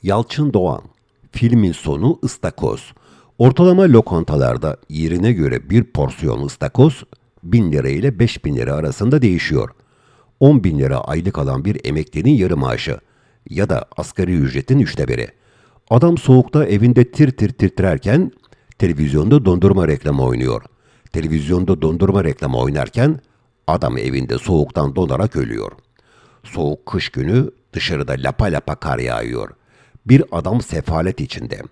Yalçın Doğan. Filmin sonu ıstakoz. Ortalama lokantalarda yerine göre bir porsiyon ıstakoz 1000 lira ile 5000 lira arasında değişiyor. 10 bin lira aylık alan bir emeklinin yarı maaşı ya da asgari ücretin 1/3. Adam soğukta evinde tir tir titrerken televizyonda dondurma reklamı oynuyor. Televizyonda dondurma reklamı oynarken adam evinde soğuktan donarak ölüyor. Soğuk kış günü dışarıda lapa lapa kar yağıyor. Bir adam sefalet içinde.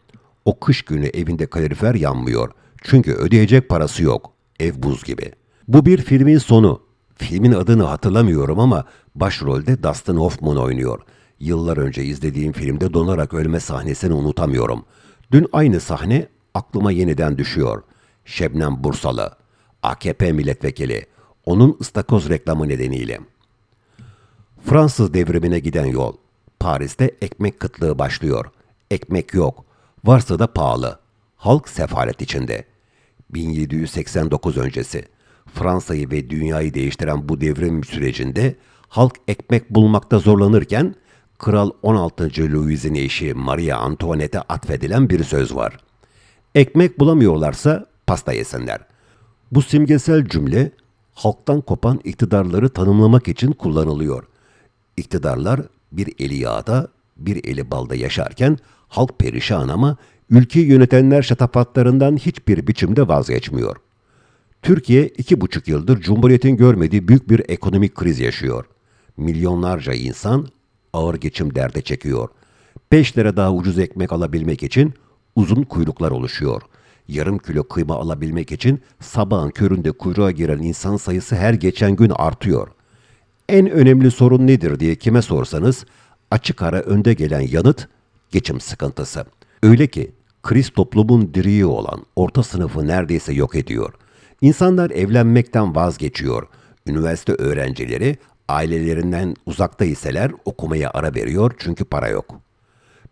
O kış günü evinde kalorifer yanmıyor. Çünkü ödeyecek parası yok. Ev buz gibi. Bu bir filmin sonu. Filmin adını hatırlamıyorum ama başrolde Dustin Hoffman oynuyor. Yıllar önce izlediğim filmde donarak ölme sahnesini unutamıyorum. Dün aynı sahne aklıma yeniden düşüyor. Şebnem Bursalı, AKP milletvekili, onun ıstakoz reklamı nedeniyle. Fransız devrimine giden yol. Paris'te ekmek kıtlığı başlıyor. Ekmek yok. Varsa da pahalı. Halk sefalet içinde. 1789 öncesi. Fransa'yı ve dünyayı değiştiren bu devrim sürecinde halk ekmek bulmakta zorlanırken Kral 16. Louis'in eşi Maria Antoinette'e atfedilen bir söz var. Ekmek bulamıyorlarsa pasta yesinler. Bu simgesel cümle halktan kopan iktidarları tanımlamak için kullanılıyor. İktidarlar bir eli yağda, bir eli balda yaşarken halk perişan ama ülkeyi yönetenler şatafatlarından hiçbir biçimde vazgeçmiyor. Türkiye 2,5 yıldır Cumhuriyet'in görmediği büyük bir ekonomik kriz yaşıyor. Milyonlarca insan ağır geçim derde çekiyor. 5 lira daha ucuz ekmek alabilmek için uzun kuyruklar oluşuyor. Yarım kilo kıyma alabilmek için sabahın köründe kuyruğa giren insan sayısı her geçen gün artıyor. En önemli sorun nedir diye kime sorsanız açık ara önde gelen yanıt geçim sıkıntısı. Öyle ki kriz toplumun direği olan orta sınıfı neredeyse yok ediyor. İnsanlar evlenmekten vazgeçiyor. Üniversite öğrencileri ailelerinden uzakta iseler okumaya ara veriyor çünkü para yok.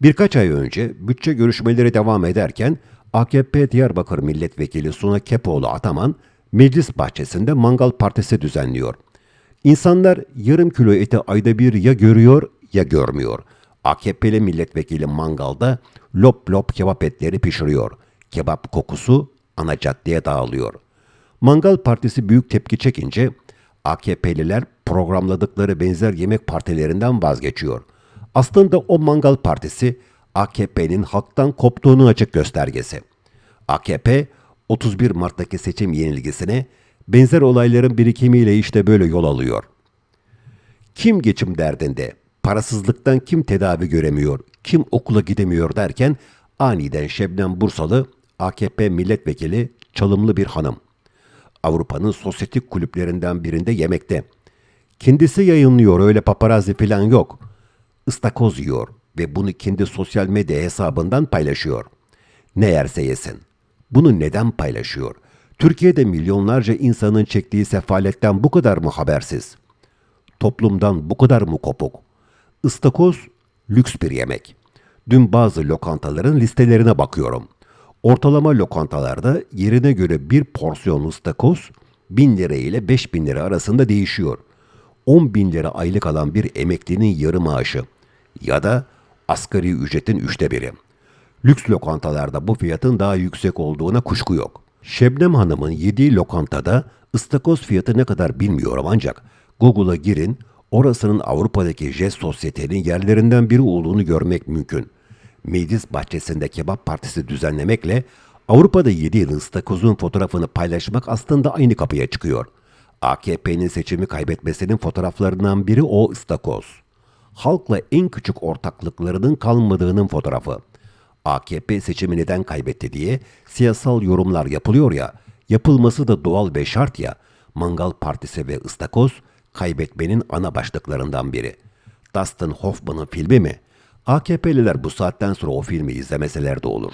Birkaç ay önce bütçe görüşmeleri devam ederken AKP Diyarbakır Milletvekili Suna Kepoğlu Ataman meclis bahçesinde mangal partisi düzenliyor. İnsanlar yarım kilo eti ayda bir ya görüyor ya görmüyor. AKP'li milletvekili mangalda lop lop kebap etleri pişiriyor. Kebap kokusu ana caddeye dağılıyor. Mangal partisi büyük tepki çekince AKP'liler programladıkları benzer yemek partilerinden vazgeçiyor. Aslında o mangal partisi AKP'nin halktan koptuğunun açık göstergesi. AKP 31 Mart'taki seçim yenilgisine benzer olayların birikimiyle işte böyle yol alıyor. Kim geçim derdinde, parasızlıktan kim tedavi göremiyor, kim okula gidemiyor derken aniden Şebnem Bursalı AKP milletvekili çalımlı bir hanım. Avrupa'nın sosyetik kulüplerinden birinde yemekte. Kendisi yayınlıyor, öyle paparazzi falan yok. Istakoz yiyor ve bunu kendi sosyal medya hesabından paylaşıyor. Ne yerse yesin. Bunu neden paylaşıyor? Türkiye'de milyonlarca insanın çektiği sefaletten bu kadar mı habersiz? Toplumdan bu kadar mı kopuk? Istakoz lüks bir yemek. Dün bazı lokantaların listelerine bakıyorum. Ortalama lokantalarda yerine göre bir porsiyon ıstakoz 1000 lira ile 5000 lira arasında değişiyor. 10 bin lira aylık alan bir emeklinin yarı maaşı ya da asgari ücretin 1/3. Lüks lokantalarda bu fiyatın daha yüksek olduğuna kuşku yok. Şebnem Hanım'ın yediği lokantada ıstakoz fiyatı ne kadar bilmiyorum ancak Google'a girin, orasının Avrupa'daki jest sosyetenin yerlerinden biri olduğunu görmek mümkün. Meclis bahçesinde kebap partisi düzenlemekle Avrupa'da yediği ıstakozun fotoğrafını paylaşmak aslında aynı kapıya çıkıyor. AKP'nin seçimi kaybetmesinin fotoğraflarından biri o ıstakoz. Halkla en küçük ortaklıklarının kalmadığının fotoğrafı. AKP seçimi neden kaybetti diye siyasal yorumlar yapılıyor ya, yapılması da doğal ve şart ya, mangal partisi ve ıstakoz kaybetmenin ana başlıklarından biri. Dustin Hoffman'ın filmi mi? AKP'liler bu saatten sonra o filmi izlemeseler de olur.